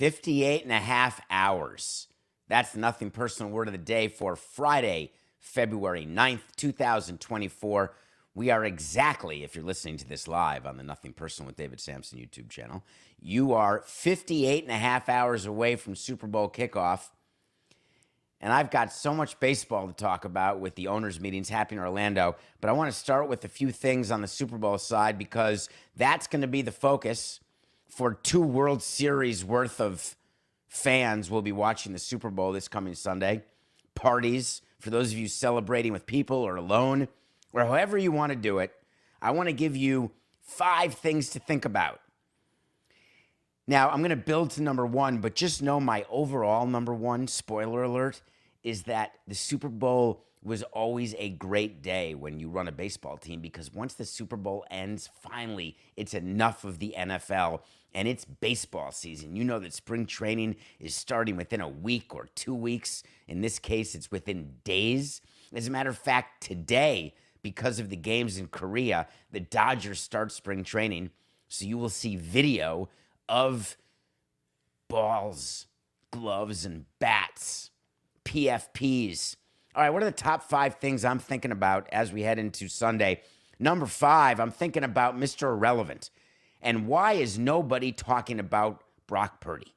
58 and a half hours. That's the Nothing Personal Word of the Day for Friday, February 9th, 2024. We are exactly, if you're listening to this live on the Nothing Personal with David Samson YouTube channel, you are 58 and a half hours away from Super Bowl kickoff. And I've got so much baseball to talk about with the owners' meetings happening in Orlando. But I want to start with a few things on the Super Bowl side because that's going to be the focus for 2 World Series worth of fans will be watching the Super Bowl this coming Sunday. Parties, for those of you celebrating with people or alone, or however you want to do it, I want to give you 5 things to think about. Now, I'm going to build to number 1, but just know my overall number 1, spoiler alert, is that the Super Bowl was always a great day when you run a baseball team because once the Super Bowl ends, finally, it's enough of the NFL and it's baseball season. You know that spring training is starting within a week or 2 weeks. In this case, it's within days. As a matter of fact, today, because of the games in Korea, the Dodgers start spring training. So you will see video of balls, gloves, and bats, PFPs. All right, what are the top 5 things I'm thinking about as we head into Sunday? Number 5, I'm thinking about Mr. Irrelevant. And why is nobody talking about Brock Purdy?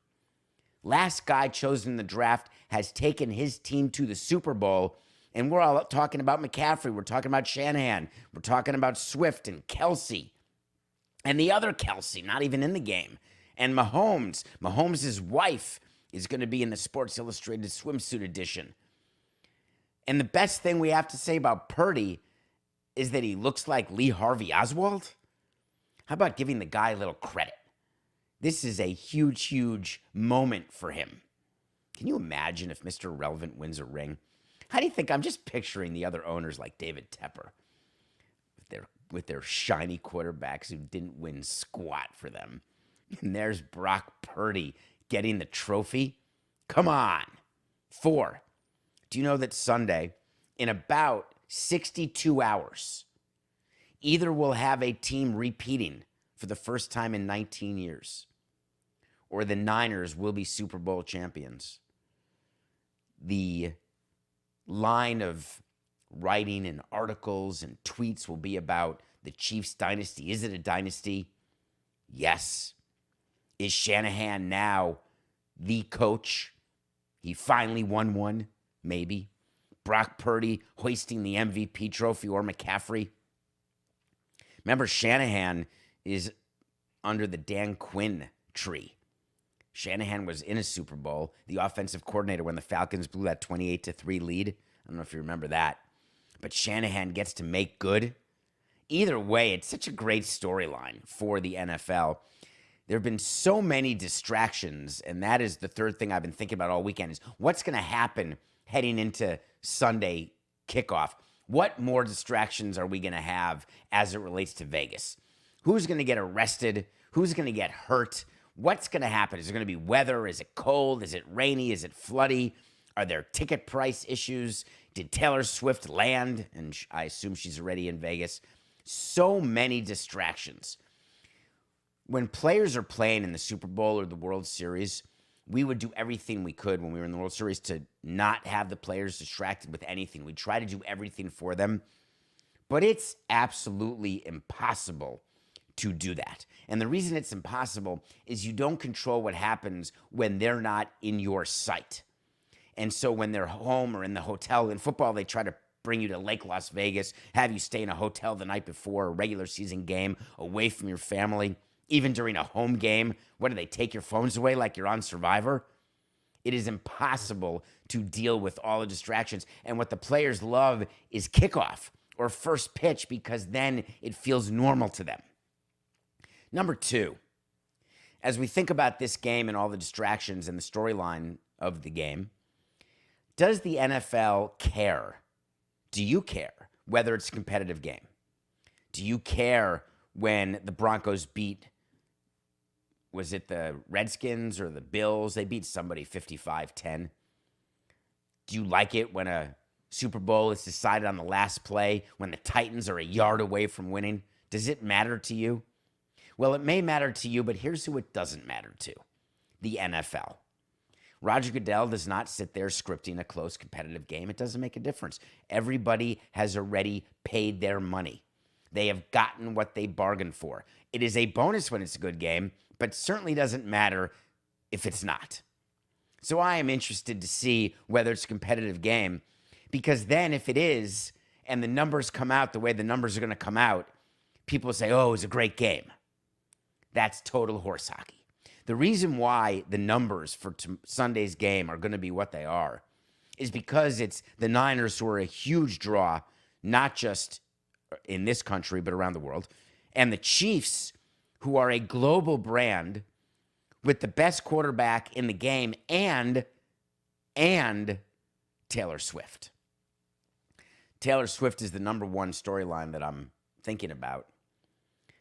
Last guy chosen in the draft has taken his team to the Super Bowl, and we're all talking about McCaffrey. We're talking about Shanahan. We're talking about Swift and Kelsey. And the other Kelsey, not even in the game. And Mahomes. Mahomes' wife is going to be in the Sports Illustrated swimsuit edition. And the best thing we have to say about Purdy is that he looks like Lee Harvey Oswald. How about giving the guy a little credit? This is a huge, huge moment for him. Can you imagine if Mr. Irrelevant wins a ring? How do you think? I'm just picturing the other owners like David Tepper with their shiny quarterbacks who didn't win squat for them. And there's Brock Purdy getting the trophy. Come on. 4. Do you know that Sunday, in about 62 hours, either we'll have a team repeating for the first time in 19 years, or the Niners will be Super Bowl champions. The line of writing and articles and tweets will be about the Chiefs dynasty. Is it a dynasty? Yes. Is Shanahan now the coach? He finally won one, maybe. Brock Purdy hoisting the MVP trophy, or McCaffrey. Remember, Shanahan is under the Dan Quinn tree. Shanahan was in a Super Bowl, the offensive coordinator when the Falcons blew that 28-3 lead. I don't know if you remember that. But Shanahan gets to make good. Either way, it's such a great storyline for the NFL. There have been so many distractions, and that is the third thing I've been thinking about all weekend is what's going to happen heading into Sunday kickoff. What more distractions are we going to have as it relates to Vegas? Who's going to get arrested? Who's going to get hurt? What's going to happen? Is there going to be weather? Is it cold? Is it rainy? Is it floody? Are there ticket price issues? Did Taylor Swift land? And I assume she's already in Vegas. So many distractions. When players are playing in the Super Bowl or the World Series, we would do everything we could when we were in the World Series to not have the players distracted with anything. We try to do everything for them. But it's absolutely impossible to do that. And the reason it's impossible is you don't control what happens when they're not in your sight. And so when they're home or in the hotel, in football, they try to bring you to Lake Las Vegas, have you stay in a hotel the night before a regular season game away from your family. Even during a home game, what do they take your phones away like you're on Survivor? It is impossible to deal with all the distractions. And what the players love is kickoff or first pitch because then it feels normal to them. Number 2, as we think about this game and all the distractions and the storyline of the game, does the NFL care? Do you care whether it's a competitive game? Do you care when the Broncos beat, was it the Redskins or the Bills? They beat somebody 55-10. Do you like it when a Super Bowl is decided on the last play, when the Titans are a yard away from winning? Does it matter to you? Well, it may matter to you, but here's who it doesn't matter to. the NFL. Roger Goodell does not sit there scripting a close competitive game. It doesn't make a difference. Everybody has already paid their money. They have gotten what they bargained for. It is a bonus when it's a good game, but certainly doesn't matter if it's not. So I am interested to see whether it's a competitive game, because then if it is, and the numbers come out the way the numbers are going to come out, people say, oh, it was a great game. That's total horse hockey. The reason why the numbers for Sunday's game are going to be what they are is because it's the Niners, who are a huge draw, not just in this country, but around the world, and the Chiefs, who are a global brand with the best quarterback in the game, and Taylor Swift. Taylor Swift is the number one storyline that I'm thinking about.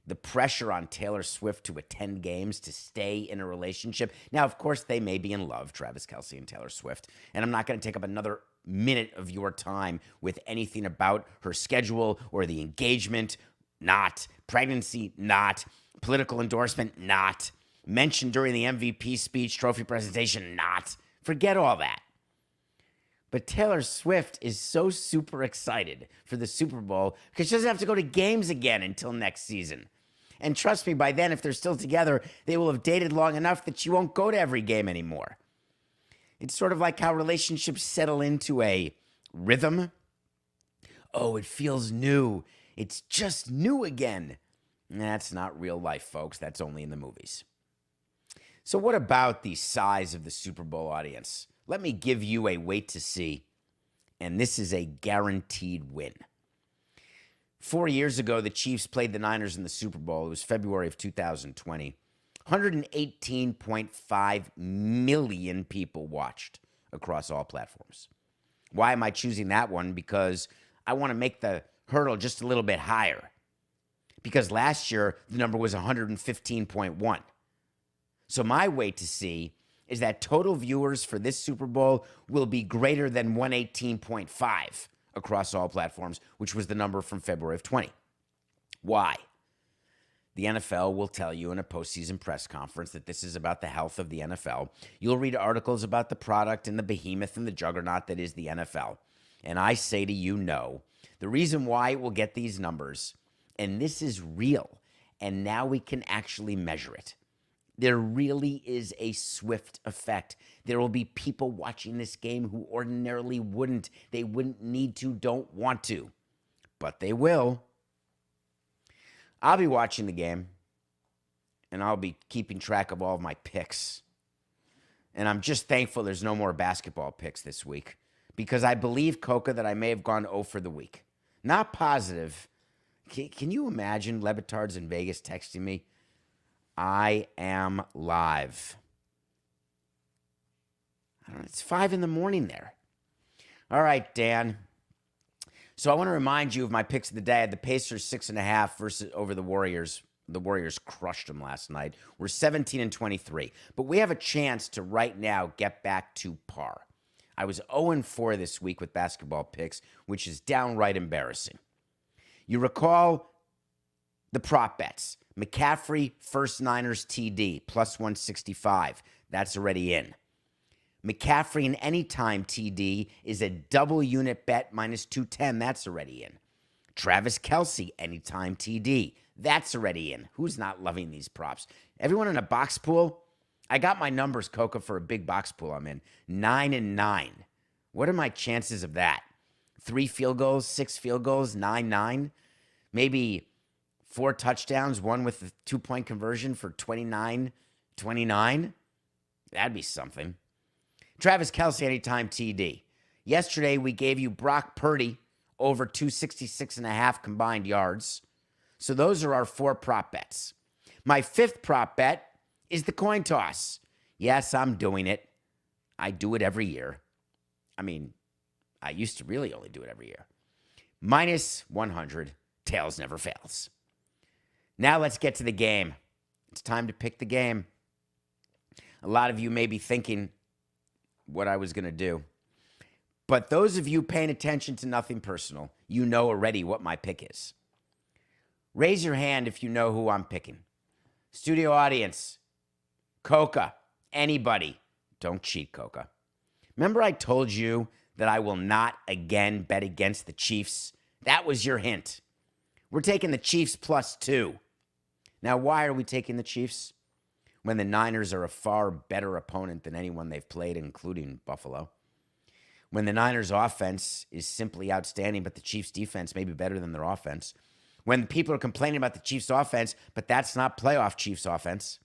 The pressure on Taylor Swift to attend games, to stay in a relationship. Now, of course, they may be in love, Travis Kelce and Taylor Swift, and I'm not going to take up another minute of your time with anything about her schedule or the engagement. Not. Pregnancy, not. Political endorsement, not. Mentioned during the MVP speech, trophy presentation, not. Forget all that. But Taylor Swift is so super excited for the Super Bowl because she doesn't have to go to games again until next season. And trust me, by then, if they're still together, they will have dated long enough that she won't go to every game anymore. It's sort of like how relationships settle into a rhythm. Oh, it feels new. It's just new again. That's not real life, folks. That's only in the movies. So what about the size of the Super Bowl audience? Let me give you a wait to see, and this is a guaranteed win. 4 years ago, the Chiefs played the Niners in the Super Bowl. It was February of 2020. 118.5 million people watched across all platforms. Why am I choosing that one? Because I want to make the hurdle just a little bit higher. Because last year, the number was 115.1. So my wait to see is that total viewers for this Super Bowl will be greater than 118.5 across all platforms, which was the number from February of 20. Why? The NFL will tell you in a postseason press conference that this is about the health of the NFL. You'll read articles about the product and the behemoth and the juggernaut that is the NFL. And I say to you, no. The reason why it will get these numbers, and this is real, and now we can actually measure it. There really is a Swift effect. There will be people watching this game who ordinarily wouldn't. They wouldn't need to, don't want to, but they will. I'll be watching the game, and I'll be keeping track of all of my picks. And I'm just thankful there's no more basketball picks this week, because I believe, Coca, that I may have gone 0 for the week. Not positive. Can you imagine Le Batard's in Vegas texting me? I am live. I don't know, it's 5 a.m. there. All right, Dan. So I want to remind you of my picks of the day. I had the Pacers 6.5 versus over the Warriors. The Warriors crushed them last night. We're 17-23. But we have a chance to right now get back to par. I was 0-4 this week with basketball picks, which is downright embarrassing. You recall the prop bets. McCaffrey, first Niners TD, plus 165. That's already in. McCaffrey in anytime TD is a double unit bet, minus 210. That's already in. Travis Kelce, anytime TD. That's already in. Who's not loving these props? Everyone in a box pool? I got my numbers, Coca, for a big box pool I'm in. 9-9. What are my chances of that? 3 field goals, 6 field goals, 9-9? Maybe 4 touchdowns, one with a 2-point conversion for 29-29. That'd be something. Travis Kelce, anytime TD. Yesterday, we gave you Brock Purdy over 266.5 combined yards. So those are our 4 prop bets. My 5th prop bet is the coin toss. Yes, I'm doing it. I do it every year. I mean, I used to really only do it every year. Minus 100. Tails never fails. Now let's get to the game. It's time to pick the game. A lot of you may be thinking what I was going to do. But those of you paying attention to Nothing Personal, you know already what my pick is. Raise your hand if you know who I'm picking. Studio audience, Coca, anybody, don't cheat, Coca. Remember I told you that I will not again bet against the Chiefs? That was your hint. We're taking the Chiefs +2. Now, why are we taking the Chiefs when the Niners are a far better opponent than anyone they've played, including Buffalo? When the Niners' offense is simply outstanding, but the Chiefs' defense may be better than their offense. When people are complaining about the Chiefs' offense, but that's not playoff Chiefs' offense.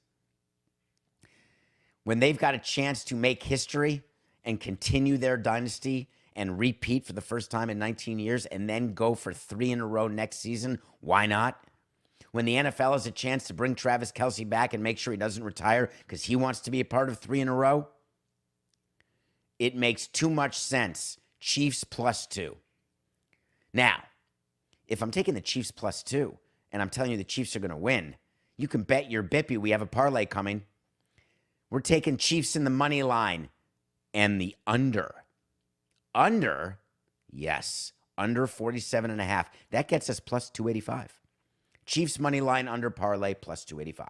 When they've got a chance to make history and continue their dynasty and repeat for the first time in 19 years and then go for 3 in a row next season, why not? When the NFL has a chance to bring Travis Kelce back and make sure he doesn't retire because he wants to be a part of 3 in a row, it makes too much sense. Chiefs +2. Now, if I'm taking the Chiefs +2 and I'm telling you the Chiefs are going to win, you can bet your bippy we have a parlay coming. We're taking Chiefs in the money line and the under. Under? Yes. Under 47.5. That gets us +285. Chiefs money line under parlay +285.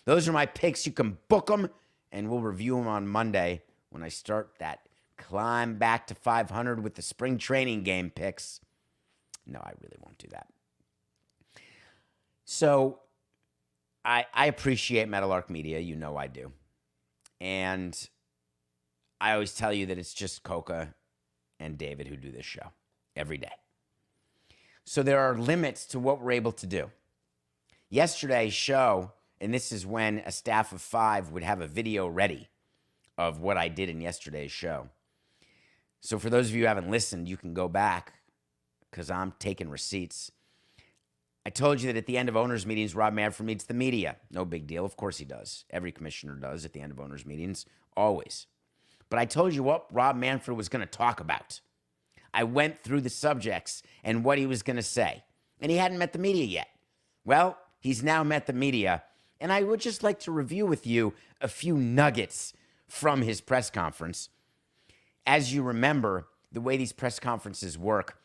Those are my picks. You can book them, and we'll review them on Monday when I start that climb back to 500 with the spring training game picks. No, I really won't do that. So I appreciate Meadowlark Media. You know I do. And I always tell you that it's just Coca and David who do this show every day. So there are limits to what we're able to do. Yesterday's show, and this is when a staff of 5 would have a video ready of what I did in yesterday's show. So for those of you who haven't listened, you can go back because I'm taking receipts. I told you that at the end of owners' meetings, Rob Manfred meets the media. No big deal. Of course he does. Every commissioner does at the end of owners' meetings, always. But I told you what Rob Manfred was going to talk about. I went through the subjects and what he was going to say. And he hadn't met the media yet. Well, he's now met the media. And I would just like to review with you a few nuggets from his press conference. As you remember, the way these press conferences work,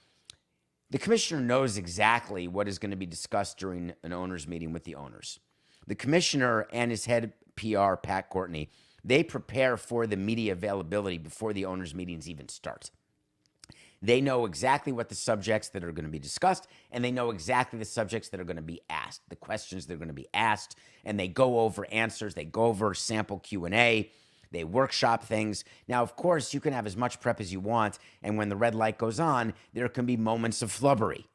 the commissioner knows exactly what is going to be discussed during an owners meeting with the owners. The commissioner and his head PR, Pat Courtney, they prepare for the media availability before the owners meetings even start. They know exactly what the subjects that are going to be discussed, and they know exactly the subjects that are going to be asked, the questions that are going to be asked, and they go over answers, they go over sample Q&A, they workshop things. Now, of course, you can have as much prep as you want, and when the red light goes on, there can be moments of flubbery.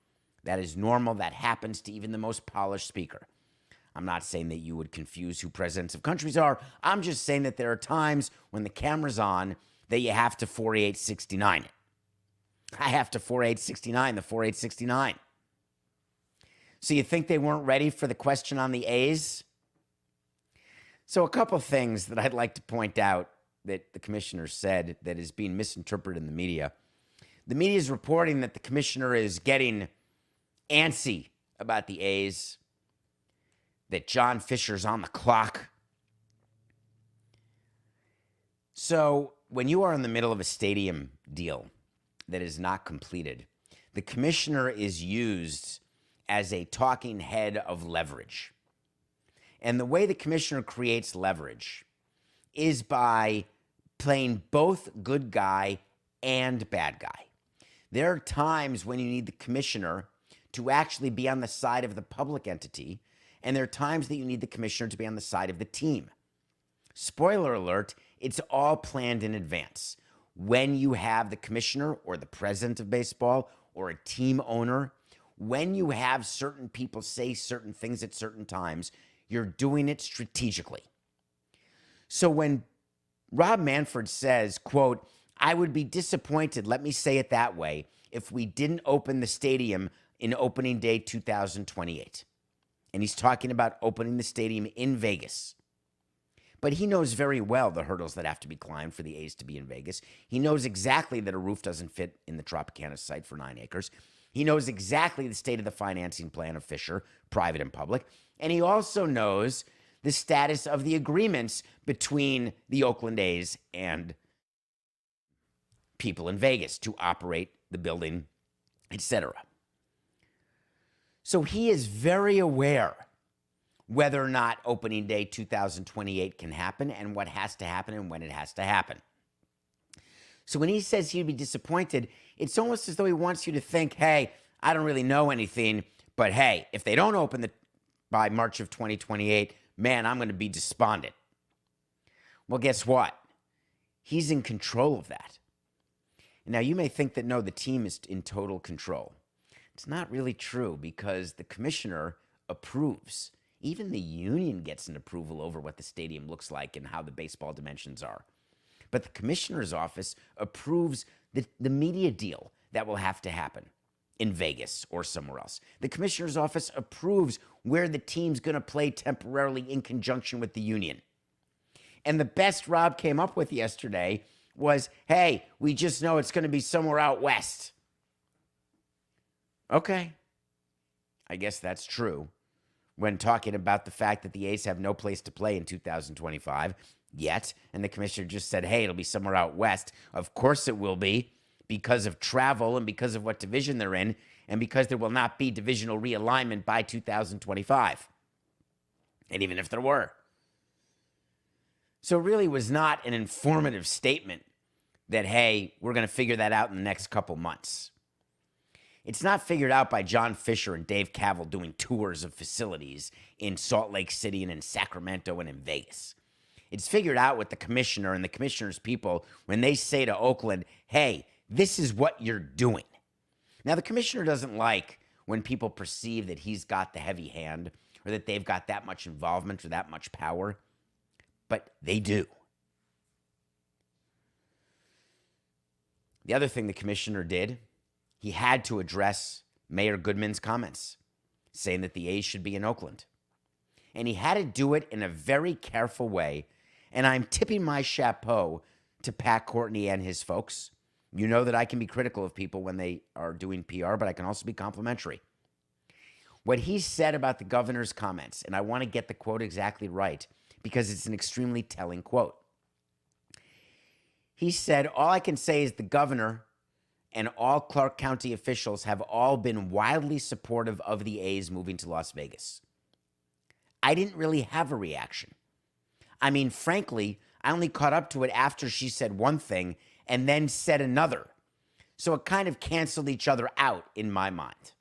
That is normal. That happens to even the most polished speaker. I'm not saying that you would confuse who presidents of countries are. I'm just saying that there are times when the camera's on that you have to 4869 it. I have to 4869 the 4869. So you think they weren't ready for the question on the A's? So a couple things that I'd like to point out that the commissioner said that is being misinterpreted in the media. The media is reporting that the commissioner is getting antsy about the A's, that John Fisher's on the clock. So when you are in the middle of a stadium deal that is not completed, the commissioner is used as a talking head of leverage. And the way the commissioner creates leverage is by playing both good guy and bad guy. There are times when you need the commissioner to actually be on the side of the public entity, and there are times that you need the commissioner to be on the side of the team. Spoiler alert, it's all planned in advance. When you have the commissioner or the president of baseball or a team owner, when you have certain people say certain things at certain times, you're doing it strategically. So when Rob Manfred says, quote, I would be disappointed, let me say it that way, if we didn't open the stadium in opening day 2028. And he's talking about opening the stadium in Vegas. But he knows very well the hurdles that have to be climbed for the A's to be in Vegas. He knows exactly that a roof doesn't fit in the Tropicana site for 9 acres. He knows exactly the state of the financing plan of Fisher, private and public. And he also knows the status of the agreements between the Oakland A's and people in Vegas to operate the building, etc. So he is very aware whether or not opening day 2028 can happen and what has to happen and when it has to happen. So when he says he'd be disappointed, it's almost as though he wants you to think, hey, I don't really know anything, but hey, if they don't open by March of 2028, man, I'm going to be despondent. Well, guess what? He's in control of that. Now, you may think that, no, the team is in total control. It's not really true because the commissioner approves. Even the union gets an approval over what the stadium looks like and how the baseball dimensions are. But the commissioner's office approves the media deal that will have to happen in Vegas or somewhere else. The commissioner's office approves where the team's going to play temporarily in conjunction with the union. And the best Rob came up with yesterday was, hey, we just know it's going to be somewhere out west. Okay. I guess that's true. When talking about the fact that the A's have no place to play in 2025 yet, and the commissioner just said, hey, it'll be somewhere out west. Of course it will be, because of travel and because of what division they're in, and because there will not be divisional realignment by 2025. And even if there were. So it really was not an informative statement that, hey, we're going to figure that out in the next couple months. It's not figured out by John Fisher and Dave Cavill doing tours of facilities in Salt Lake City and in Sacramento and in Vegas. It's figured out with the commissioner and the commissioner's people when they say to Oakland, hey, this is what you're doing. Now, the commissioner doesn't like when people perceive that he's got the heavy hand or that they've got that much involvement or that much power, but they do. The other thing the commissioner did, he had to address Mayor Goodman's comments, saying that the A's should be in Oakland. And he had to do it in a very careful way. And I'm tipping my chapeau to Pat Courtney and his folks. You know that I can be critical of people when they are doing PR, but I can also be complimentary. What he said about the governor's comments, and I want to get the quote exactly right because it's an extremely telling quote. He said, all I can say is the governor and all Clark County officials have all been wildly supportive of the A's moving to Las Vegas. I didn't really have a reaction. I mean, frankly, I only caught up to it after she said one thing and then said another. So it kind of canceled each other out in my mind.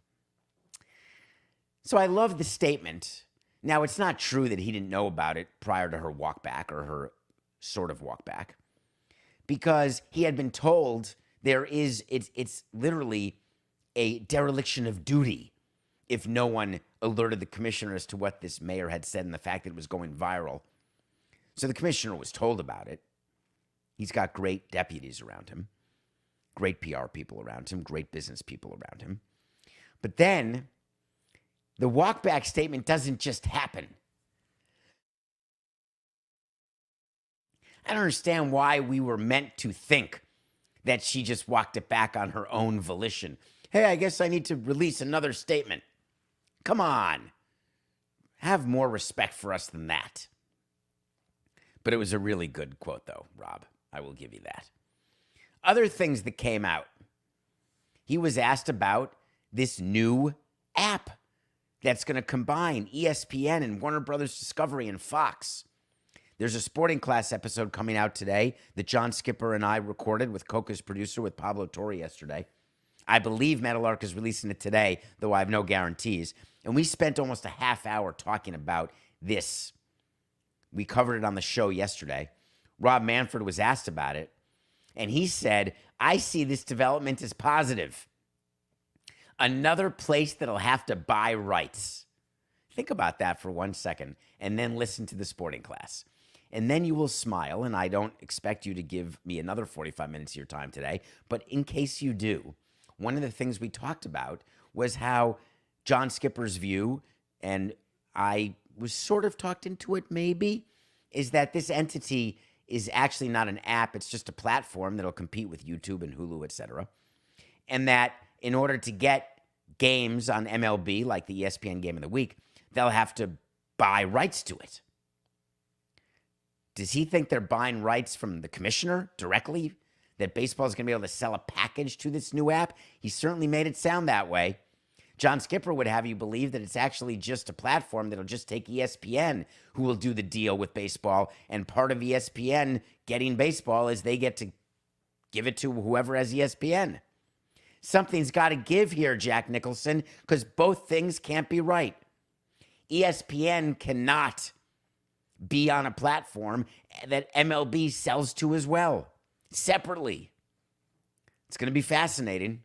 So I love the statement. Now, it's not true that he didn't know about it prior to her walk back or her sort of walk back, because he had been told it's literally a dereliction of duty if no one alerted the commissioner as to what this mayor had said and the fact that it was going viral. So the commissioner was told about it. He's got great deputies around him, great PR people around him, great business people around him. But then the walkback statement doesn't just happen. I don't understand why we were meant to think that she just walked it back on her own volition. Hey, I guess I need to release another statement. Come on. Have more respect for us than that. But it was a really good quote, though, Rob. I will give you that. Other things that came out. He was asked about this new app that's going to combine ESPN and Warner Brothers Discovery and Fox. There's a Sporting Class episode coming out today that John Skipper and I recorded with Coca's producer, with Pablo Torre yesterday. I believe Metalark is releasing it today, though I have no guarantees. And we spent almost a half hour talking about this. We covered it on the show yesterday. Rob Manfred was asked about it, and he said, I see this development as positive. Another place that'll have to buy rights. Think about that for 1 second, and then listen to the Sporting Class. And then you will smile, and I don't expect you to give me another 45 minutes of your time today, but in case you do, one of the things we talked about was how John Skipper's view, and I was sort of talked into it maybe, is that this entity is actually not an app. It's just a platform that'll compete with YouTube and Hulu, etc. And that in order to get games on MLB, like the ESPN Game of the Week, they'll have to buy rights to it. Does he think they're buying rights from the commissioner directly? That baseball is going to be able to sell a package to this new app? He certainly made it sound that way. John Skipper would have you believe that it's actually just a platform that'll just take ESPN, who will do the deal with baseball. And part of ESPN getting baseball is they get to give it to whoever has ESPN. Something's got to give here, Jack Nicholson, because both things can't be right. ESPN cannot be on a platform that MLB sells to as well, separately. It's going to be fascinating.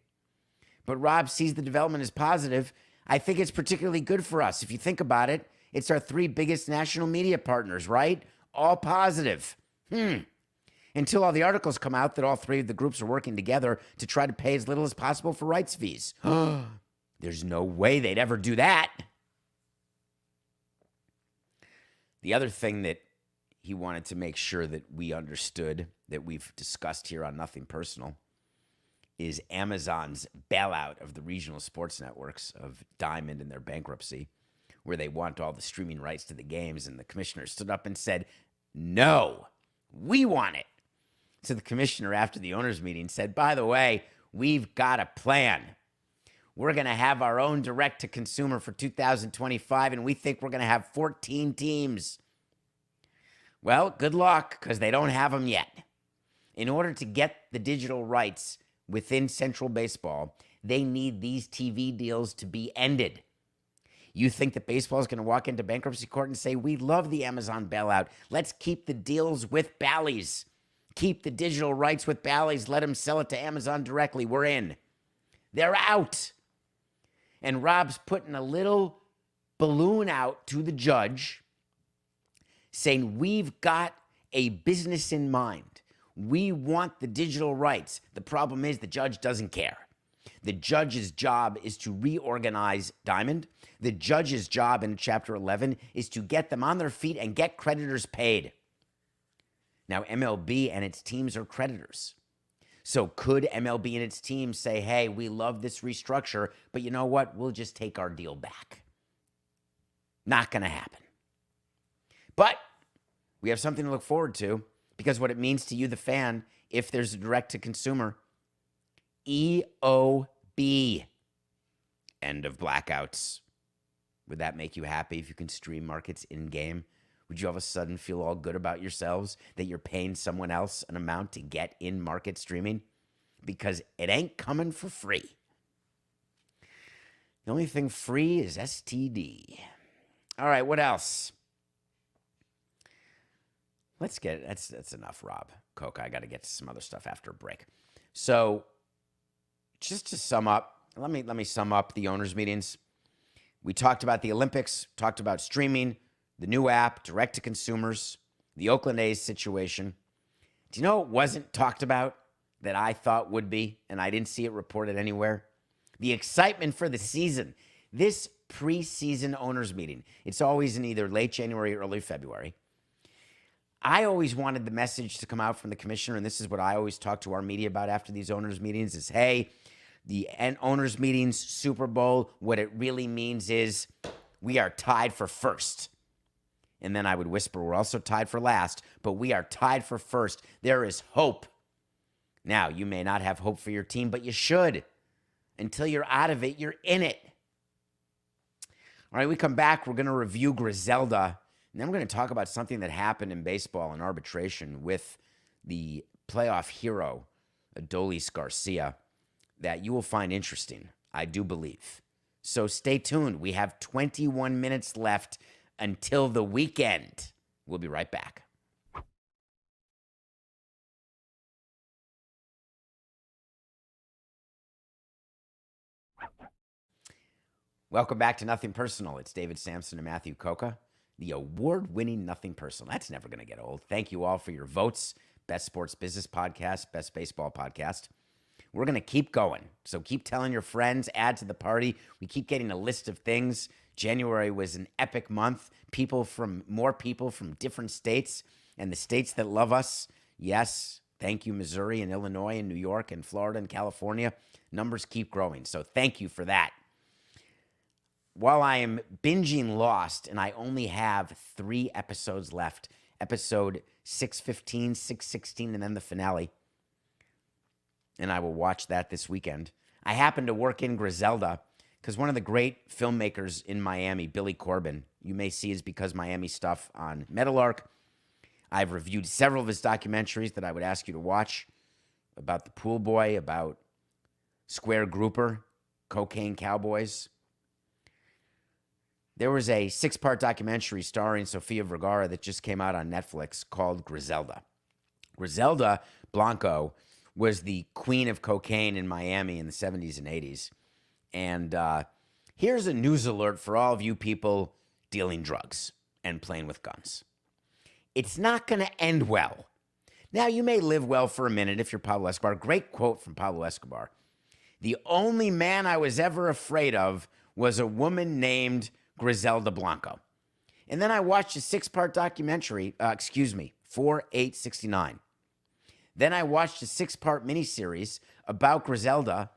But Rob sees the development as positive. I think it's particularly good for us. If you think about it, it's our three biggest national media partners, right? All positive. Until all the articles come out that all three of the groups are working together to try to pay as little as possible for rights fees. There's no way they'd ever do that. The other thing that he wanted to make sure that we understood, that we've discussed here on Nothing Personal, is Amazon's bailout of the regional sports networks of Diamond in their bankruptcy, where they want all the streaming rights to the games. And the commissioner stood up and said, no, we want it. So the commissioner, after the owners' meeting, said, by the way, we've got a plan. We're going to have our own direct-to-consumer for 2025, and we think we're going to have 14 teams. Well, good luck, because they don't have them yet. In order to get the digital rights within Central Baseball, they need these TV deals to be ended. You think that baseball is going to walk into bankruptcy court and say, we love the Amazon bailout. Let's keep the deals with Bally's. Keep the digital rights with Bally's. Let them sell it to Amazon directly. We're in. They're out. And Rob's putting a little balloon out to the judge saying, we've got a business in mind. We want the digital rights. The problem is the judge doesn't care. The judge's job is to reorganize Diamond. The judge's job in Chapter 11 is to get them on their feet and get creditors paid. Now, MLB and its teams are creditors. So could MLB and its teams say, hey, we love this restructure, but you know what? We'll just take our deal back. Not going to happen. But we have something to look forward to, because what it means to you, the fan, if there's a direct-to-consumer, EOB, end of blackouts. Would that make you happy if you can stream markets in-game? Would you all of a sudden feel all good about yourselves that you're paying someone else an amount to get in-market streaming? Because it ain't coming for free. The only thing free is STD. All right, what else? Let's get, that's enough, Rob. Coca, I got to get to some other stuff after a break. So just to sum up, let me sum up the owners' meetings. We talked about the Olympics, talked about streaming, the new app, direct to consumers, the Oakland A's situation. Do you know what wasn't talked about that I thought would be, and I didn't see it reported anywhere? The excitement for the season. This preseason owners meeting. It's always in either late January or early February. I always wanted the message to come out from the commissioner, and this is what I always talk to our media about after these owners meetings is, hey, the owners meetings, Super Bowl, what it really means is we are tied for first. And then I would whisper, we're also tied for last, but we are tied for first. There is hope. Now, you may not have hope for your team, but you should. Until you're out of it, you're in it. All right, we come back. We're going to review Griselda. And then we're going to talk about something that happened in baseball in arbitration with the playoff hero, Adolis Garcia, that you will find interesting, I do believe. So stay tuned. We have 21 minutes left until the weekend. We'll be right back. Welcome back to Nothing Personal. It's David Samson and Matthew Coca, the award-winning Nothing Personal. That's never going to get old. Thank you all for your votes. Best sports business podcast, best baseball podcast. We're going to keep going. So keep telling your friends, add to the party. We keep getting a list of things. January was an epic month. More people from different states and the states that love us. Yes, thank you, Missouri and Illinois and New York and Florida and California. Numbers keep growing. So thank you for that. While I am binging Lost and I only have 3 episodes left, episode 615, 616, and then the finale, and I will watch that this weekend. I happened to work in Griselda because one of the great filmmakers in Miami, Billy Corben, you may see his Because Miami stuff on Meadowlark. I've reviewed several of his documentaries that I would ask you to watch about the pool boy, about Square Grouper, Cocaine Cowboys. There was a 6-part documentary starring Sofia Vergara that just came out on Netflix called Griselda. Griselda Blanco was the queen of cocaine in Miami in the 70s and 80s. And here's a news alert for all of you people dealing drugs and playing with guns. It's not going to end well. Now, you may live well for a minute if you're Pablo Escobar. Great quote from Pablo Escobar. The only man I was ever afraid of was a woman named Griselda Blanco. And then I watched a 6-part documentary, 4/8/69. Then I watched a 6-part miniseries about Griselda.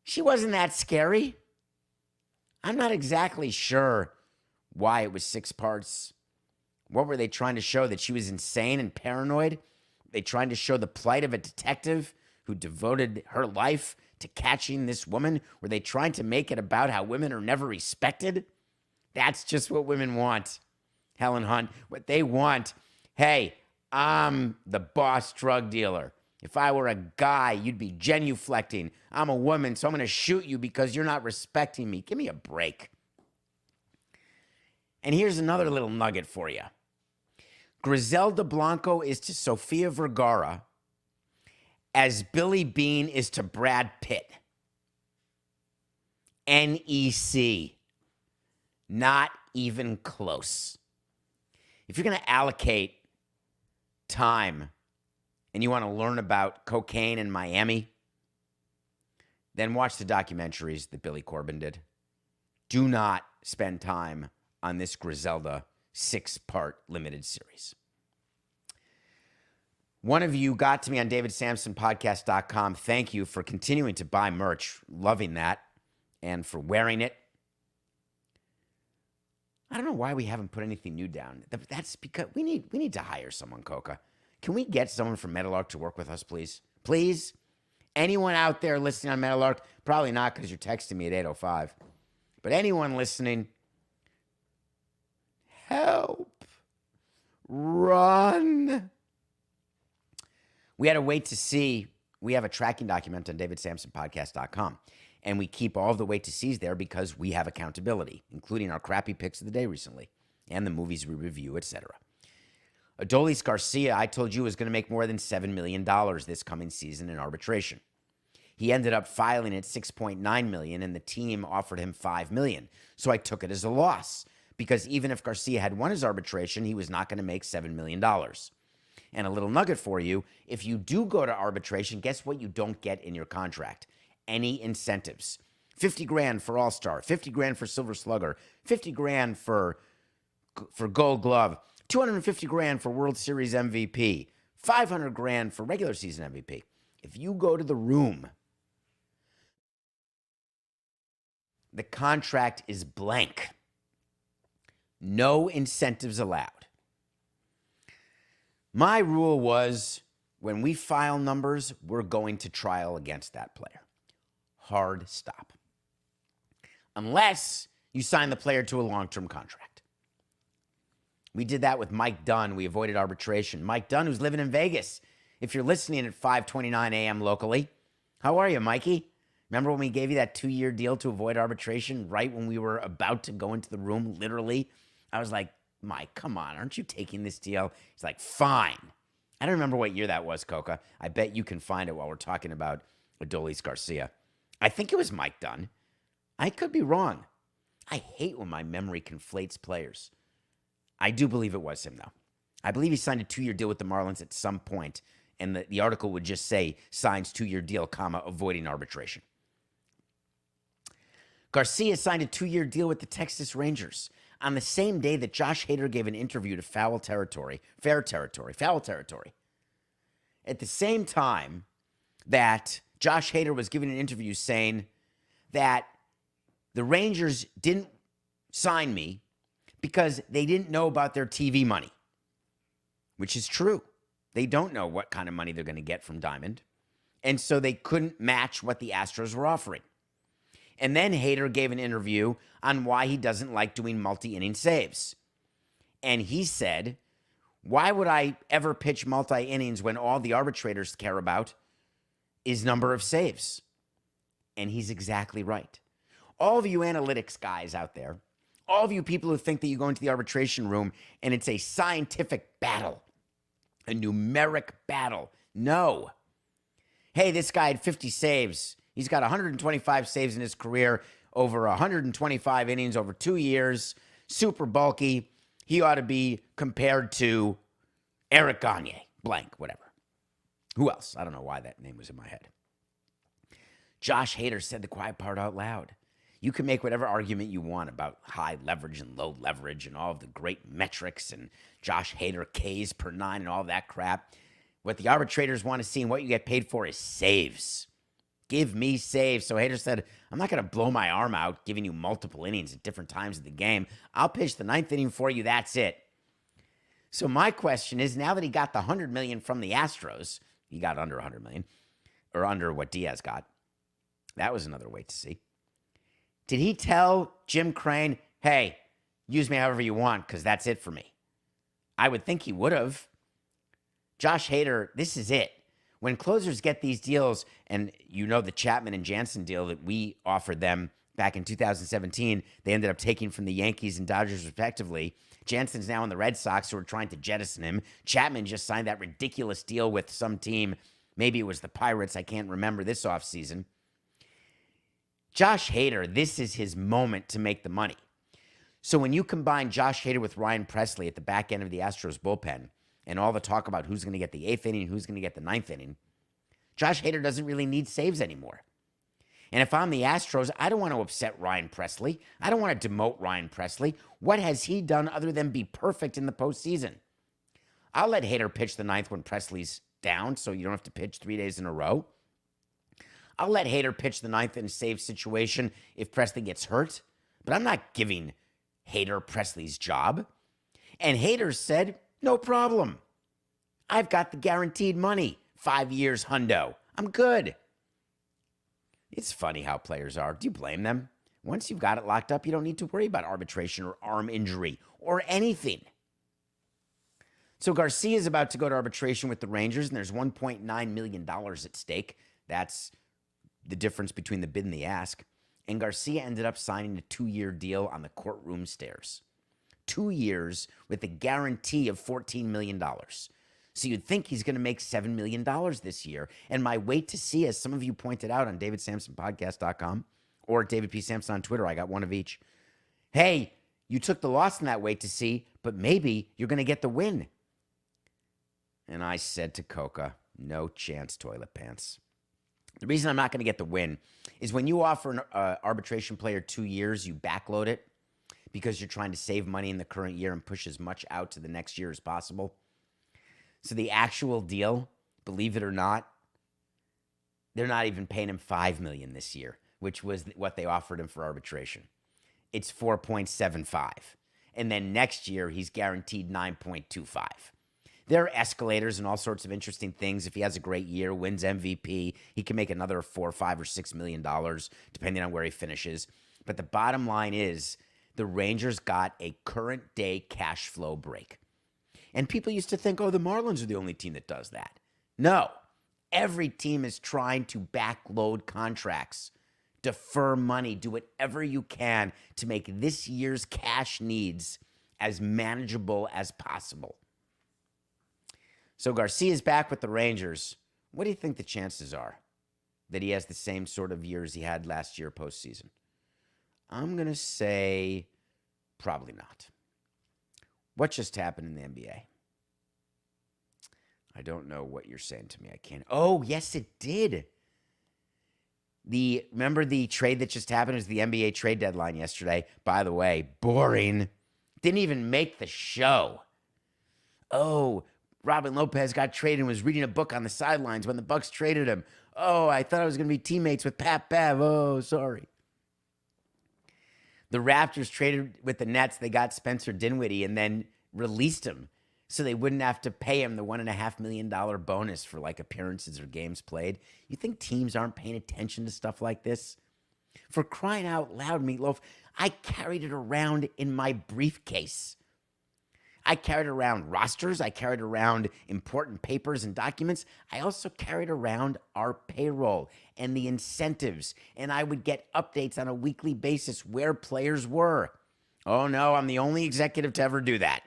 She wasn't that scary. I'm not exactly sure why it was 6 parts. What were they trying to show? That she was insane and paranoid? They trying to show the plight of a detective who devoted her life to catching this woman? Were they trying to make it about how women are never respected? That's just what women want, Helen Hunt. What they want, hey, I'm the boss drug dealer. If I were a guy, you'd be genuflecting. I'm a woman, so I'm going to shoot you because you're not respecting me. Give me a break. And here's another little nugget for you. Griselda Blanco is to Sofia Vergara as Billy Bean is to Brad Pitt. NEC. Not even close. If you're going to allocate time and you want to learn about cocaine in Miami, then watch the documentaries that Billy Corben did. Do not spend time on this Griselda 6-part limited series. One of you got to me on davidsamsonpodcast.com. Thank you for continuing to buy merch. Loving that. And for wearing it. I don't know why we haven't put anything new down. That's because we need to hire someone, Coca. Can we get someone from Meadowlark to work with us, please? Please? Anyone out there listening on Meadowlark? Probably not, because you're texting me at 8:05. But anyone listening, help. Run. We had to wait to see. We have a tracking document on davidsamsonpodcast.com. And we keep all of the wait to sees there because we have accountability, including our crappy picks of the day recently and the movies we review, etc. Adolis Garcia, I told you, was going to make more than $7 million this coming season in arbitration. He ended up filing at $6.9 million, and the team offered him $5 million. So I took it as a loss because even if Garcia had won his arbitration, he was not going to make $7 million. And a little nugget for you, if you do go to arbitration, guess what you don't get in your contract? Any incentives. 50 grand for All-Star, 50 grand for Silver Slugger, 50 grand for Gold Glove, 250 grand for World Series MVP, 500 grand for regular season MVP. If you go to the room, the contract is blank. No incentives allowed. My rule was when we file numbers, we're going to trial against that player. Hard stop. Unless you sign the player to a long-term contract. We did that with Mike Dunn. We avoided arbitration. Mike Dunn, who's living in Vegas. If you're listening at 5:29 a.m. locally, how are you, Mikey? Remember when we gave you that 2-year deal to avoid arbitration right when we were about to go into the room, literally? I was like, Mike, come on, aren't you taking this deal? He's like, fine. I don't remember what year that was, Coca. I bet you can find it while we're talking about Adolis Garcia. I think it was Mike Dunn. I could be wrong. I hate when my memory conflates players. I do believe it was him, though. I believe he signed a 2-year deal with the Marlins at some point, and the article would just say, signs 2-year deal, comma, avoiding arbitration. Garcia signed a 2-year deal with the Texas Rangers on the same day that Josh Hader gave an interview to Foul Territory. At the same time that Josh Hader was giving an interview saying that the Rangers didn't sign me because they didn't know about their TV money, which is true. They don't know what kind of money they're going to get from Diamond, and so they couldn't match what the Astros were offering. And then Hader gave an interview on why he doesn't like doing multi-inning saves. And he said, why would I ever pitch multi-innings when all the arbitrators care about is number of saves? And he's exactly right. All of you analytics guys out there, all of you people who think that you go into the arbitration room and it's a scientific battle, a numeric battle. No. Hey, this guy had 50 saves. He's got 125 saves in his career, over 125 innings over 2 years, super bulky. He ought to be compared to Eric Gagne, blank, whatever. Who else? I don't know why that name was in my head. Josh Hader said the quiet part out loud. You can make whatever argument you want about high leverage and low leverage and all of the great metrics and Josh Hader Ks per nine and all that crap. What the arbitrators want to see and what you get paid for is saves. Give me saves. So Hader said, I'm not going to blow my arm out giving you multiple innings at different times of the game. I'll pitch the ninth inning for you. That's it. So my question is, now that he got the $100 million from the Astros, he got under $100 million, or under what Diaz got. That was another wait to see. Did he tell Jim Crane, hey, use me however you want because that's it for me? I would think he would have. Josh Hader, this is it. When closers get these deals, and you know the Chapman and Jansen deal that we offered them back in 2017, they ended up taking from the Yankees and Dodgers respectively. Jansen's now in the Red Sox, who are trying to jettison him. Chapman just signed that ridiculous deal with some team. Maybe it was the Pirates. I can't remember this offseason. Josh Hader, this is his moment to make the money. So when you combine Josh Hader with Ryan Presley at the back end of the Astros bullpen and all the talk about who's going to get the eighth inning, who's going to get the ninth inning, Josh Hader doesn't really need saves anymore. And if I'm the Astros, I don't want to upset Ryan Presley. I don't want to demote Ryan Presley. What has he done other than be perfect in the postseason? I'll let Hader pitch the ninth when Presley's down, so you don't have to pitch 3 days in a row. I'll let Hader pitch the ninth in a save situation if Presley gets hurt, but I'm not giving Hader Presley's job. And Hader said, no problem. I've got the guaranteed money. 5 years hundo. I'm good. It's funny how players are. Do you blame them? Once you've got it locked up, you don't need to worry about arbitration or arm injury or anything. So Garcia is about to go to arbitration with the Rangers, and there's $1.9 million at stake. That's the difference between the bid and the ask. And Garcia ended up signing a 2-year deal on the courtroom stairs. 2 years with a guarantee of $14 million. So you'd think he's going to make $7 million this year. And my wait to see, as some of you pointed out on davidsamsonpodcast.com or David P. Samson on Twitter, I got one of each. Hey, you took the loss in that wait to see, but maybe you're going to get the win. And I said to Coca, no chance, toilet pants. The reason I'm not going to get the win is when you offer an arbitration player 2 years, you backload it because you're trying to save money in the current year and push as much out to the next year as possible. So the actual deal, believe it or not, they're not even paying him $5 million this year, which was what they offered him for arbitration. It's 4.75. And then next year, he's guaranteed 9.25. There are escalators and all sorts of interesting things. If he has a great year, wins MVP, he can make another $4, $5, or $6 million, depending on where he finishes. But the bottom line is the Rangers got a current day cash flow break. And people used to think, oh, the Marlins are the only team that does that. No. Every team is trying to backload contracts, defer money, do whatever you can to make this year's cash needs as manageable as possible. So Garcia's back with the Rangers. What do you think the chances are that he has the same sort of years he had last year postseason? I'm going to say probably not. What just happened in the NBA? I don't know what you're saying to me. I can't. Oh, yes, it did. Remember the trade that just happened? It was the NBA trade deadline yesterday. By the way, boring. Didn't even make the show. Oh, Robin Lopez got traded and was reading a book on the sidelines when the Bucks traded him. Oh, I thought I was going to be teammates with Pat Bev. Oh, sorry. The Raptors traded with the Nets. They got Spencer Dinwiddie and then released him so they wouldn't have to pay him the $1.5 million bonus for like appearances or games played. You think teams aren't paying attention to stuff like this? For crying out loud, Meatloaf, I carried it around in my briefcase. I carried around rosters. I carried around important papers and documents. I also carried around our payroll and the incentives, and I would get updates on a weekly basis where players were. Oh no, I'm the only executive to ever do that.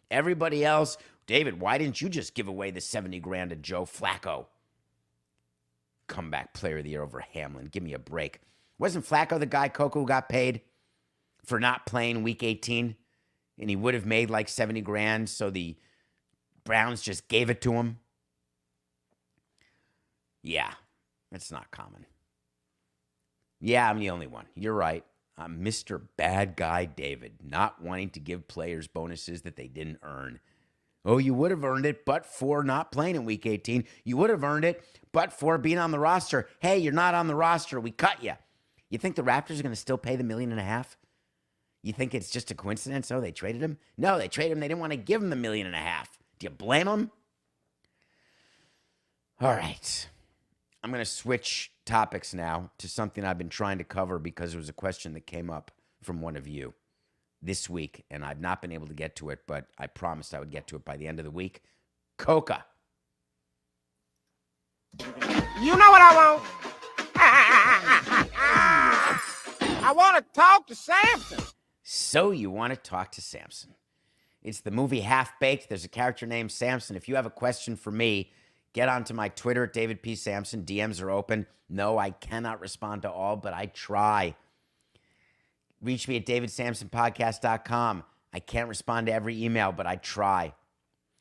Everybody else, David, why didn't you just give away the 70 grand to Joe Flacco? Comeback player of the year over Hamlin. Give me a break. Wasn't Flacco the guy, Coco, who got paid for not playing week 18? And he would have made like 70 grand, so the Browns just gave it to him? Yeah, that's not common. Yeah, I'm the only one. You're right. I'm Mr. Bad Guy David, not wanting to give players bonuses that they didn't earn. Oh, you would have earned it, but for not playing in week 18. You would have earned it, but for being on the roster. Hey, you're not on the roster. We cut you. You think the Raptors are going to still pay the $1.5 million? You think it's just a coincidence? Oh, they traded him? No, they traded him. They didn't want to give him the $1.5 million. Do you blame them? All right. I'm going to switch topics now to something I've been trying to cover because it was a question that came up from one of you this week, and I've not been able to get to it, but I promised I would get to it by the end of the week. Coca. You know what I want? I want to talk to Samson. So you want to talk to Samson. It's the movie Half Baked. There's a character named Samson. If you have a question for me, get onto my Twitter at David P. Samson. DMs are open. No, I cannot respond to all, but I try. Reach me at davidsamsonpodcast.com. I can't respond to every email, but I try.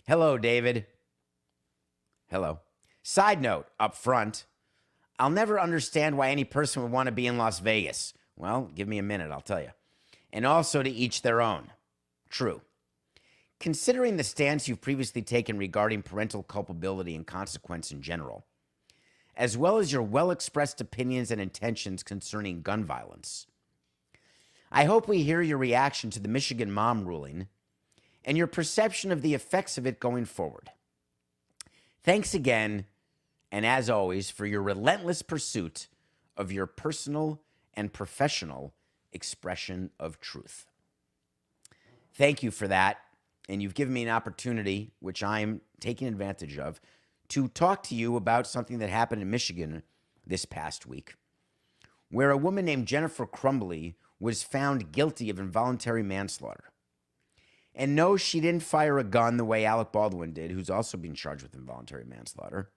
Hello, David. Hello. Side note, up front, I'll never understand why any person would want to be in Las Vegas. Well, give me a minute, I'll tell you. And also to each their own. True. Considering the stance you've previously taken regarding parental culpability and consequence in general, as well as your well-expressed opinions and intentions concerning gun violence, I hope we hear your reaction to the Michigan mom ruling and your perception of the effects of it going forward. Thanks again, and as always, for your relentless pursuit of your personal and professional expression of truth. Thank you for that, and you've given me an opportunity, which I'm taking advantage of, to talk to you about something that happened in Michigan this past week, where a woman named Jennifer Crumbley was found guilty of involuntary manslaughter. And no, she didn't fire a gun the way Alec Baldwin did, who's also being charged with involuntary manslaughter.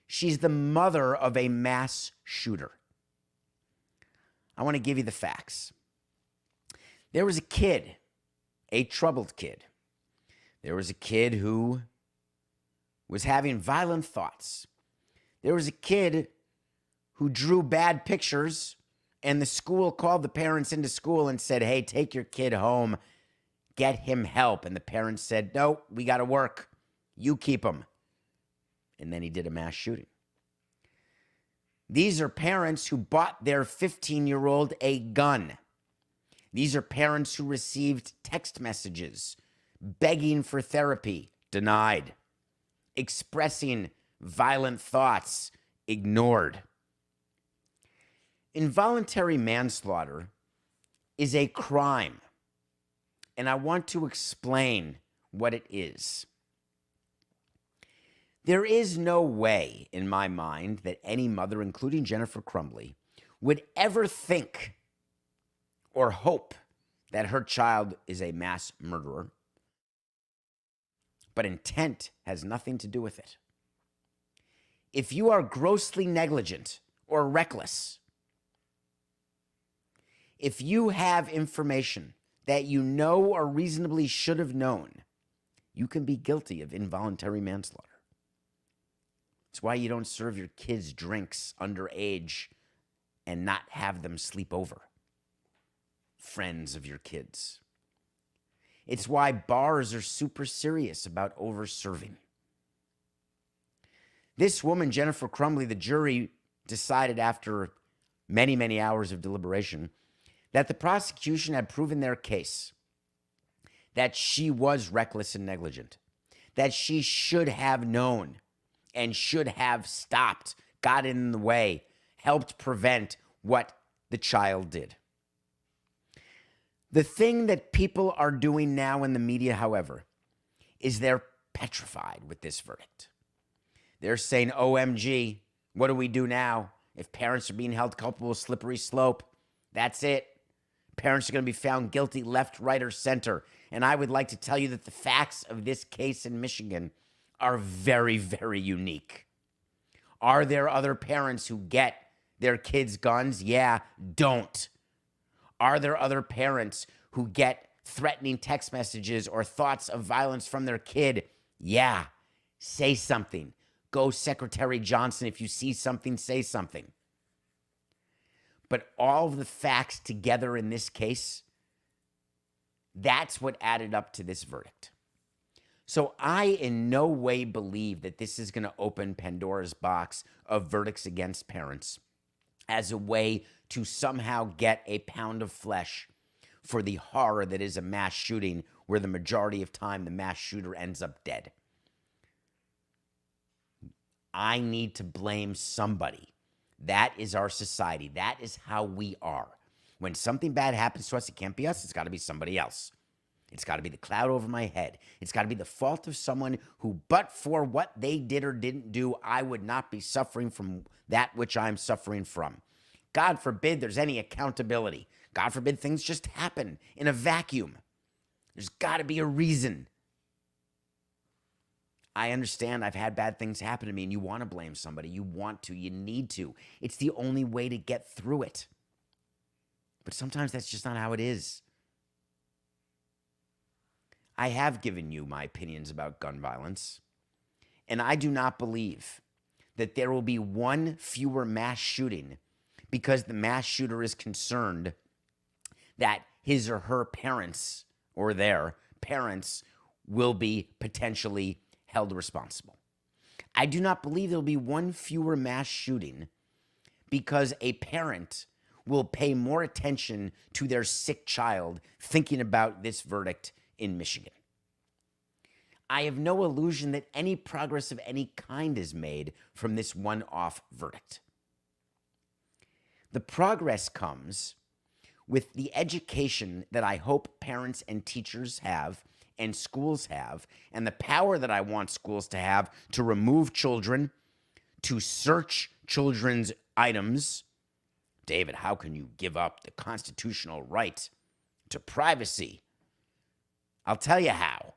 She's the mother of a mass shooter. I want to give you the facts. There was a kid, a troubled kid. There was a kid who was having violent thoughts. There was a kid who drew bad pictures, and the school called the parents into school and said, hey, take your kid home, get him help. And the parents said, no, we got to work. You keep him. And then he did a mass shooting. These are parents who bought their 15-year-old a gun. These are parents who received text messages begging for therapy, denied. Expressing violent thoughts, ignored. Involuntary manslaughter is a crime, and I want to explain what it is. There is no way, in my mind, that any mother, including Jennifer Crumbley, would ever think or hope that her child is a mass murderer. But intent has nothing to do with it. If you are grossly negligent or reckless, if you have information that you know or reasonably should have known, you can be guilty of involuntary manslaughter. It's why you don't serve your kids drinks underage and not have them sleep over. Friends of your kids. It's why bars are super serious about over-serving. This woman, Jennifer Crumbley, the jury decided after many, many hours of deliberation that the prosecution had proven their case, that she was reckless and negligent, that she should have known and should have stopped, got in the way, helped prevent what the child did. The thing that people are doing now in the media, however, is they're petrified with this verdict. They're saying, OMG, what do we do now? If parents are being held culpable, slippery slope, that's it. Parents are going to be found guilty left, right, or center. And I would like to tell you that the facts of this case in Michigan are very, very unique. Are there other parents who get their kids guns? Yeah, don't. Are there other parents who get threatening text messages or thoughts of violence from their kid? Yeah, say something. Go Secretary Johnson. If you see something, say something. But all of the facts together in this case, that's what added up to this verdict. So I in no way believe that this is going to open Pandora's box of verdicts against parents as a way to somehow get a pound of flesh for the horror that is a mass shooting where the majority of time the mass shooter ends up dead. I need to blame somebody. That is our society. That is how we are. When something bad happens to us, it can't be us. It's got to be somebody else. It's got to be the cloud over my head. It's got to be the fault of someone who, but for what they did or didn't do, I would not be suffering from that which I'm suffering from. God forbid there's any accountability. God forbid things just happen in a vacuum. There's got to be a reason. I understand I've had bad things happen to me, and you want to blame somebody. You want to. You need to. It's the only way to get through it. But sometimes that's just not how it is. I have given you my opinions about gun violence, and I do not believe that there will be one fewer mass shooting because the mass shooter is concerned that his or her parents or their parents will be potentially held responsible. I do not believe there will be one fewer mass shooting because a parent will pay more attention to their sick child thinking about this verdict in Michigan. I have no illusion that any progress of any kind is made from this one-off verdict. The progress comes with the education that I hope parents and teachers have and schools have, and the power that I want schools to have to remove children, to search children's items. David, how can you give up the constitutional right to privacy? I'll tell you how.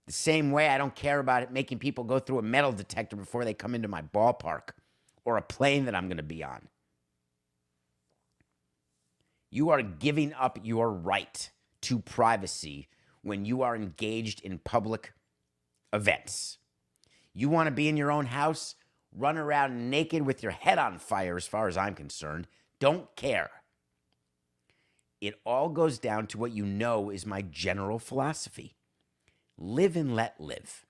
The same way I don't care about it making people go through a metal detector before they come into my ballpark or a plane that I'm going to be on. You are giving up your right to privacy when you are engaged in public events. You want to be in your own house? Run around naked with your head on fire, as far as I'm concerned. Don't care. It all goes down to what you know is my general philosophy. Live and let live.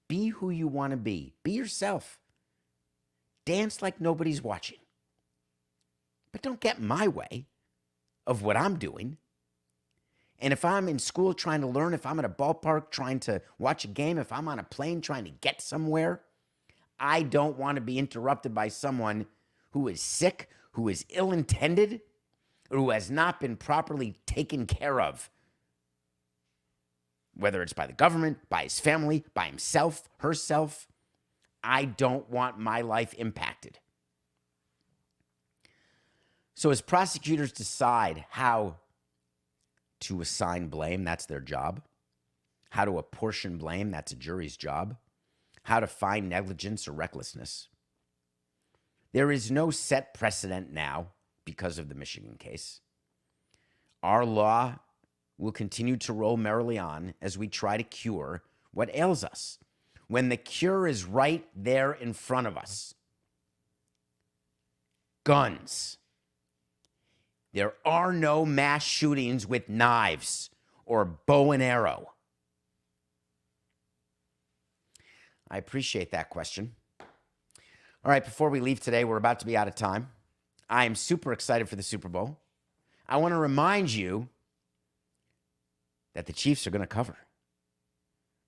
Be who you want to be. Be yourself. Dance like nobody's watching. But don't get in my way of what I'm doing. And if I'm in school trying to learn, if I'm at a ballpark trying to watch a game, if I'm on a plane trying to get somewhere, I don't want to be interrupted by someone who is sick, who is ill-intended, or who has not been properly taken care of. Whether it's by the government, by his family, by himself, herself, I don't want my life impacted. So as prosecutors decide how to assign blame, that's their job. How to apportion blame, that's a jury's job. How to find negligence or recklessness. There is no set precedent now because of the Michigan case. Our law will continue to roll merrily on as we try to cure what ails us, when the cure is right there in front of us. Guns. There are no mass shootings with knives or bow and arrow. I appreciate that question. All right, before we leave today, we're about to be out of time. I am super excited for the Super Bowl. I want to remind you that the Chiefs are going to cover.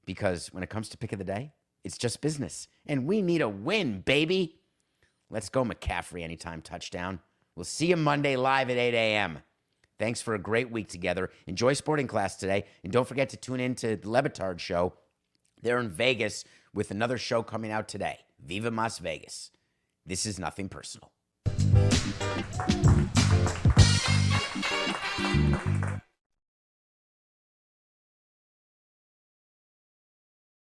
Because when it comes to pick of the day, it's just business. And we need a win, baby. Let's go, McCaffrey, anytime touchdown. We'll see you Monday live at 8 a.m. Thanks for a great week together. Enjoy sporting class today. And don't forget to tune in to the Levitard Show. They're in Vegas with another show coming out today. Viva Las Vegas. This is nothing personal.